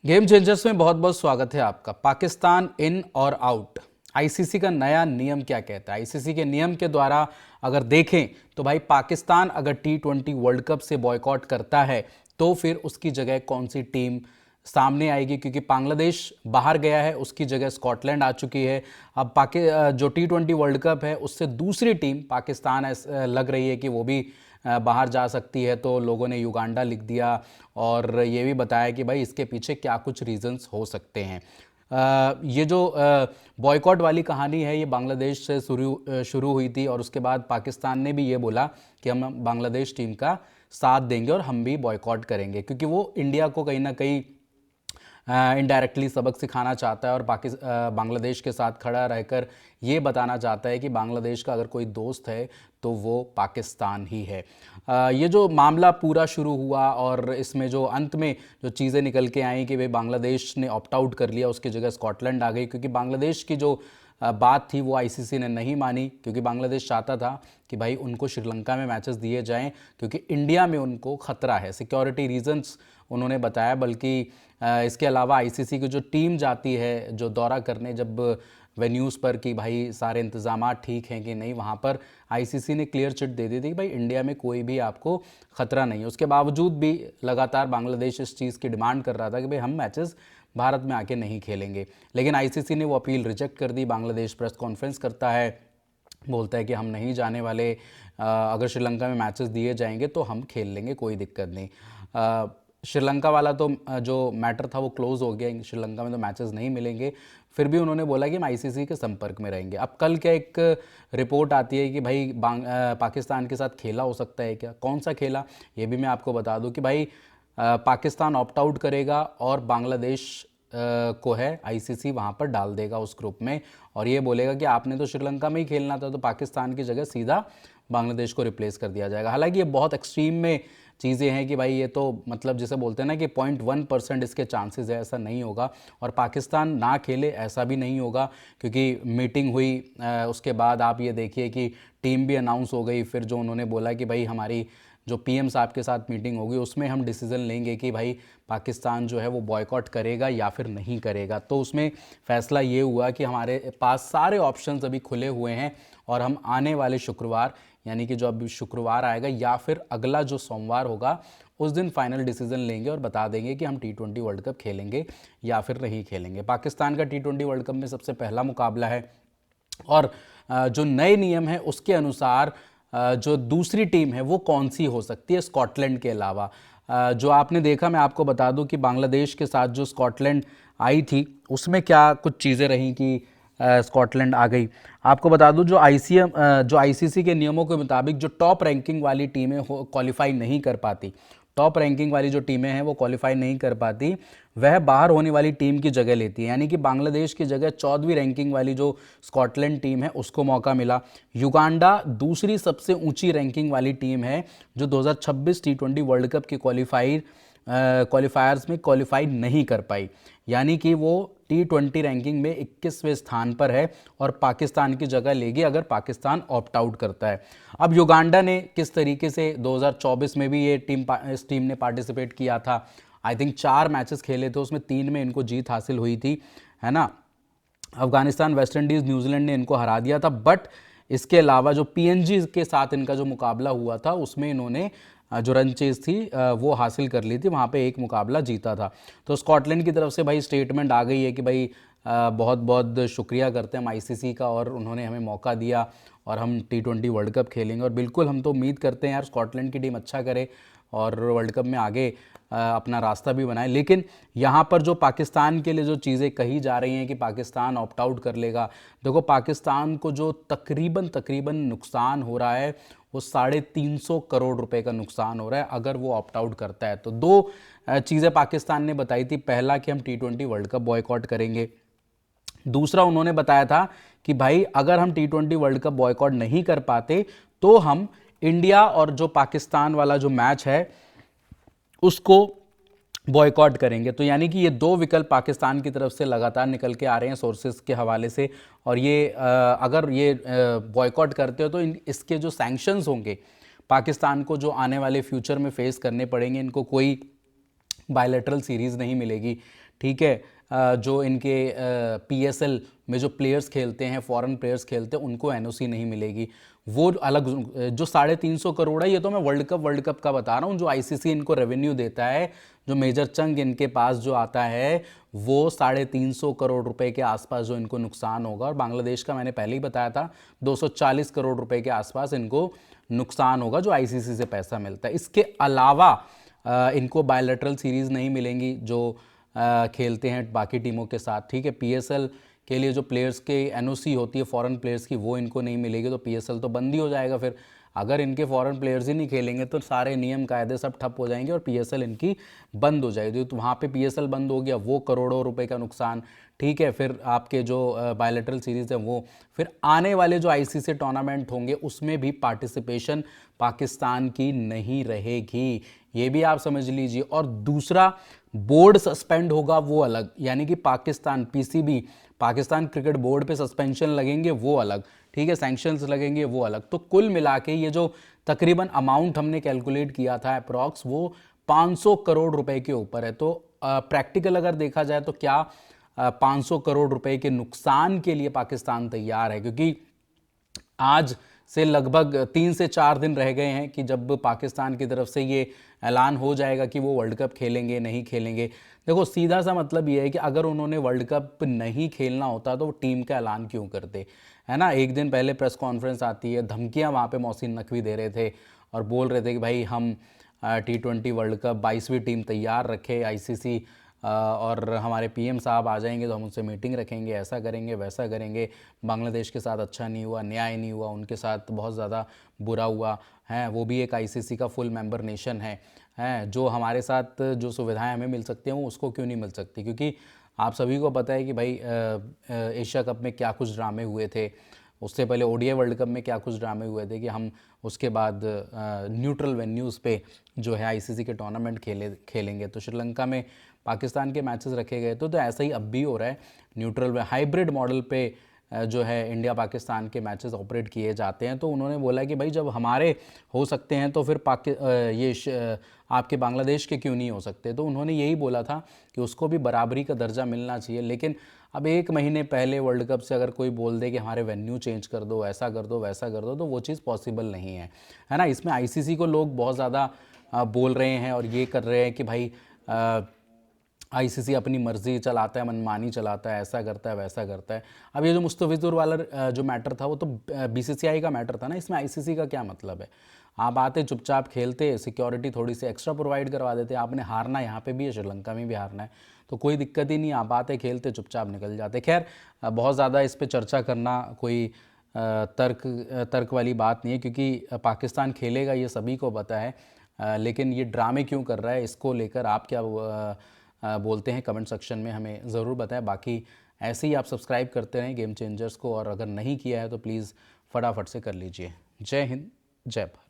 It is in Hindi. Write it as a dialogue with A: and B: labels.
A: गेम चेंजर्स में बहुत बहुत स्वागत है आपका। पाकिस्तान इन और आउट, आईसीसी का नया नियम क्या कहता है? आईसीसी के नियम के द्वारा अगर देखें तो भाई पाकिस्तान अगर T20 वर्ल्ड कप से बॉयकॉट करता है तो फिर उसकी जगह कौन सी टीम सामने आएगी? क्योंकि बांग्लादेश बाहर गया है, उसकी जगह स्कॉटलैंड आ चुकी है। अब जो T20 वर्ल्ड कप है उससे दूसरी टीम पाकिस्तान लग रही है कि वो भी बाहर जा सकती है, तो लोगों ने युगांडा लिख दिया और ये भी बताया कि भाई इसके पीछे क्या कुछ रीजंस हो सकते हैं। ये जो बॉयकॉट वाली कहानी है ये बांग्लादेश से शुरू हुई थी और उसके बाद पाकिस्तान ने भी ये बोला कि हम बांग्लादेश टीम का साथ देंगे और हम भी बॉयकॉट करेंगे, क्योंकि वो इंडिया को कहीं ना कहीं इनडायरेक्टली सबक सिखाना चाहता है और बांग्लादेश के साथ खड़ा रहकर ये बताना चाहता है कि बांग्लादेश का अगर कोई दोस्त है तो वो पाकिस्तान ही है। ये जो मामला पूरा शुरू हुआ और इसमें जो अंत में जो चीज़ें निकल के आई कि भाई बांग्लादेश ने ऑप्ट आउट कर लिया, उसकी जगह स्कॉटलैंड आ गई, क्योंकि बांग्लादेश की जो बात थी वो आईसीसी ने नहीं मानी, क्योंकि बांग्लादेश चाहता था कि भाई उनको श्रीलंका में मैचेस दिए जाएं, क्योंकि इंडिया में उनको खतरा है, सिक्योरिटी रीजंस उन्होंने बताया। बल्कि इसके अलावा आईसीसी की जो टीम जाती है जो दौरा करने जब वेन्यूज़ पर कि भाई सारे इंतजाम ठीक हैं कि नहीं, वहाँ पर आईसीसी ने क्लियर चिट दे दी थी कि भाई इंडिया में कोई भी आपको ख़तरा नहीं है। उसके बावजूद भी लगातार बांग्लादेश इस चीज़ की डिमांड कर रहा था कि भाई हम मैचेस भारत में आके नहीं खेलेंगे, लेकिन आईसीसी ने वो अपील रिजेक्ट कर दी। बांग्लादेश प्रेस कॉन्फ्रेंस करता है, बोलता है कि हम नहीं जाने वाले, अगर श्रीलंका में मैचेस दिए जाएंगे तो हम खेल लेंगे, कोई दिक्कत नहीं। श्रीलंका वाला तो जो मैटर था वो क्लोज हो गया, श्रीलंका में तो मैचेस नहीं मिलेंगे। फिर भी उन्होंने बोला कि हम आईसीसी के संपर्क में रहेंगे। अब कल क्या एक रिपोर्ट आती है कि भाई पाकिस्तान के साथ खेला हो सकता है क्या? कौन सा खेला ये भी मैं आपको बता दूं कि भाई पाकिस्तान ऑप्ट आउट करेगा और बांग्लादेश को है आईसीसी वहाँ पर डाल देगा उस ग्रुप में, और ये बोलेगा कि आपने तो श्रीलंका में ही खेलना था, तो पाकिस्तान की जगह सीधा बांग्लादेश को रिप्लेस कर दिया जाएगा। हालांकि ये बहुत एक्सट्रीम में चीज़ें हैं कि भाई ये तो मतलब जिसे बोलते हैं ना कि 0.1% इसके चांसेस है, ऐसा नहीं होगा। और पाकिस्तान ना खेले ऐसा भी नहीं होगा, क्योंकि मीटिंग हुई उसके बाद आप ये देखिए कि टीम भी अनाउंस हो गई। फिर जो उन्होंने बोला कि भाई हमारी जो पीएम साहब के साथ मीटिंग होगी उसमें हम डिसीज़न लेंगे कि भाई पाकिस्तान जो है वो बॉयकॉट करेगा या फिर नहीं करेगा। तो उसमें फ़ैसला ये हुआ कि हमारे पास सारे ऑप्शंस अभी खुले हुए हैं और हम आने वाले शुक्रवार, यानी कि जो अभी शुक्रवार आएगा या फिर अगला जो सोमवार होगा, उस दिन फाइनल डिसीजन लेंगे और बता देंगे कि हम T20 वर्ल्ड कप खेलेंगे या फिर नहीं खेलेंगे। पाकिस्तान का T20 वर्ल्ड कप में सबसे पहला मुकाबला है और जो नए नियम है उसके अनुसार जो दूसरी टीम है वो कौन सी हो सकती है स्कॉटलैंड के अलावा? जो आपने देखा, मैं आपको बता दूं कि बांग्लादेश के साथ जो स्कॉटलैंड आई थी उसमें क्या कुछ चीज़ें रहीं कि स्कॉटलैंड आ गई। आपको बता दूं जो आईसीसी के नियमों के मुताबिक जो टॉप रैंकिंग वाली टीमें क्वालिफाई नहीं कर पाती, टॉप रैंकिंग वाली जो टीमें हैं वो क्वालिफाई नहीं कर पाती, वह बाहर होने वाली टीम की जगह लेती है। यानी कि बांग्लादेश की जगह 14वीं रैंकिंग वाली जो स्कॉटलैंड टीम है उसको मौका मिला। युगांडा दूसरी सबसे ऊंची रैंकिंग वाली टीम है जो 2026 T20 वर्ल्ड कप की क्वालिफायर्स में क्वालिफाई नहीं कर पाई, यानी कि वो T20 रैंकिंग में 21वें स्थान पर है और पाकिस्तान की जगह लेगी अगर पाकिस्तान ऑप्ट आउट करता है। अब युगांडा ने किस तरीके से 2024 में भी इस टीम ने पार्टिसिपेट किया था। आई थिंक 4 मैचेस खेले थे, उसमें 3 में इनको जीत हासिल हुई थी, है ना। अफगानिस्तान, वेस्ट इंडीज़, न्यूजीलैंड ने इनको हरा दिया था। बट इसके अलावा जो पीएनजी के साथ इनका जो मुकाबला हुआ था उसमें इन्होंने जो रन चेज थी वो हासिल कर ली थी, वहाँ पे एक मुकाबला जीता था। तो स्कॉटलैंड की तरफ से भाई स्टेटमेंट आ गई है कि भाई बहुत बहुत शुक्रिया करते हैं हम आईसीसी का, और उन्होंने हमें मौका दिया और हम T20 वर्ल्ड कप खेलेंगे। और बिल्कुल हम तो उम्मीद करते हैं यार स्कॉटलैंड की टीम अच्छा करे और वर्ल्ड कप में आगे अपना रास्ता भी बनाए। लेकिन यहाँ पर जो पाकिस्तान के लिए जो चीज़ें कही जा रही हैं कि पाकिस्तान ऑप्ट आउट कर लेगा, देखो पाकिस्तान को जो तकरीबन नुकसान हो रहा है वो 350 करोड़ रुपए का नुकसान हो रहा है अगर वो ऑप्ट आउट करता है। तो 2 चीज़ें पाकिस्तान ने बताई थी, पहला कि हम T20 वर्ल्ड कप बॉयकॉट करेंगे, दूसरा उन्होंने बताया था कि भाई अगर हम T20 वर्ल्ड कप बॉयकॉट नहीं कर पाते तो हम इंडिया और जो पाकिस्तान वाला जो मैच है उसको बॉयकॉट करेंगे। तो यानी कि ये 2 विकल्प पाकिस्तान की तरफ से लगातार निकल के आ रहे हैं सोर्सेज के हवाले से। और ये अगर ये बॉयकॉट करते हो तो इसके जो सैंक्शंस होंगे पाकिस्तान को, जो आने वाले फ्यूचर में फेस करने पड़ेंगे, इनको कोई बायलैटरल सीरीज़ नहीं मिलेगी ठीक है, जो इनके PSL में जो प्लेयर्स खेलते हैं, फॉरेन प्लेयर्स खेलते हैं, उनको NOC नहीं मिलेगी, वो अलग। जो 350 करोड़ है, ये तो मैं वर्ल्ड कप का बता रहा हूँ। जो ICC इनको रेवेन्यू देता है, जो मेजर चंक इनके पास जो आता है, वो 350 करोड़ रुपए के आसपास जो इनको नुकसान होगा। और बांग्लादेश का मैंने पहले ही बताया था, 240 करोड़ रुपए के आसपास इनको नुकसान होगा जो ICC से पैसा मिलता है। इसके अलावा इनको बायलैटरल सीरीज नहीं मिलेंगी जो खेलते हैं बाकी टीमों के साथ, ठीक है। PSL के लिए जो प्लेयर्स के NOC होती है फॉरेन प्लेयर्स की, वो इनको नहीं मिलेगी, तो PSL तो बंद ही हो जाएगा। फिर अगर इनके फॉरेन प्लेयर्स ही नहीं खेलेंगे तो सारे नियम कायदे सब ठप हो जाएंगे और PSL इनकी बंद हो जाएगी। तो वहाँ पे PSL बंद हो गया, वो करोड़ों रुपए का नुकसान, ठीक है। फिर आपके जो बायलैटरल सीरीज है वो, फिर आने वाले जो ICC टूर्नामेंट होंगे उसमें भी पार्टिसिपेशन पाकिस्तान की नहीं रहेगी, ये भी आप समझ लीजिए। और दूसरा, बोर्ड सस्पेंड होगा वो अलग, यानी कि Pakistan PCB, Pakistan cricket board पे सस्पेंशन लगेंगे वो अलग, ठीक है, सैंक्शंस लगेंगे वो अलग। तो कुल मिला के ये जो तकरीबन अमाउंट हमने कैलकुलेट किया था अप्रॉक्स, वो 500 करोड़ रुपए के ऊपर है। तो प्रैक्टिकल अगर देखा जाए तो क्या 500 करोड़ रुपए के नुकसान के लिए पाकिस्तान तैयार है? क्योंकि आज से लगभग 3 से 4 दिन रह गए हैं कि जब पाकिस्तान की तरफ से ये ऐलान हो जाएगा कि वो वर्ल्ड कप खेलेंगे नहीं खेलेंगे। देखो, सीधा सा मतलब ये है कि अगर उन्होंने वर्ल्ड कप नहीं खेलना होता तो वो टीम का ऐलान क्यों करते, है ना। एक दिन पहले प्रेस कॉन्फ्रेंस आती है, धमकियां वहाँ पे मोहसिन नकवी दे रहे थे और बोल रहे थे कि भाई हम T20 वर्ल्ड कप 22वीं टीम तैयार रखे ICC, और हमारे PM साहब आ जाएंगे तो हम उनसे मीटिंग रखेंगे, ऐसा करेंगे वैसा करेंगे। बांग्लादेश के साथ अच्छा नहीं हुआ, न्याय नहीं हुआ, उनके साथ बहुत ज़्यादा बुरा हुआ है। वो भी एक ICC का फुल मेंबर नेशन है, जो हमारे साथ जो सुविधाएं हमें मिल सकती हैं वो उसको क्यों नहीं मिल सकती? क्योंकि आप सभी को पता है कि भाई एशिया कप में क्या कुछ ड्रामे हुए थे, उससे पहले ODI वर्ल्ड कप में क्या कुछ ड्रामे हुए थे कि हम उसके बाद न्यूट्रल वेन्यूज़ पे जो है ICC के टूर्नामेंट खेलेंगे। तो श्रीलंका में पाकिस्तान के मैचेस रखे गए तो ऐसा ही अब भी हो रहा है, न्यूट्रल हाइब्रिड मॉडल पे जो है इंडिया पाकिस्तान के मैचेस ऑपरेट किए जाते हैं। तो उन्होंने बोला कि भाई जब हमारे हो सकते हैं तो फिर आपके बांग्लादेश के क्यों नहीं हो सकते? तो उन्होंने यही बोला था कि उसको भी बराबरी का दर्जा मिलना चाहिए। लेकिन अब 1 महीने पहले वर्ल्ड कप से अगर कोई बोल दे कि हमारे वेन्यू चेंज कर दो, ऐसा कर दो वैसा कर दो, तो वो चीज़ पॉसिबल नहीं है ना। इसमें ICC को लोग बहुत ज़्यादा बोल रहे हैं और ये कर रहे हैं कि भाई ICC अपनी मर्जी चलाता है, मनमानी चलाता है, ऐसा करता है वैसा करता है। अब ये जो मुस्तफिजुर वाला जो मैटर था वो तो BCCI का मैटर था ना, इसमें ICC का क्या मतलब है? आप आते चुपचाप खेलते, सिक्योरिटी थोड़ी सी एक्स्ट्रा प्रोवाइड करवा देते। आपने हारना यहाँ पे भी है, श्रीलंका में भी हारना है, तो कोई दिक्कत ही नहीं, आप आते खेलते चुपचाप निकल जाते। खैर, बहुत ज़्यादा इस पर चर्चा करना कोई तर्क वाली बात नहीं है, क्योंकि पाकिस्तान खेलेगा ये सभी को पता है। लेकिन ये ड्रामे क्यों कर रहा है, इसको लेकर आप क्या बोलते हैं कमेंट सेक्शन में हमें ज़रूर बताएं। बाकी ऐसे ही आप सब्सक्राइब करते रहें गेम चेंजर्स को, और अगर नहीं किया है तो प्लीज़ फटाफट से कर लीजिए। जय हिंद, जय भारत।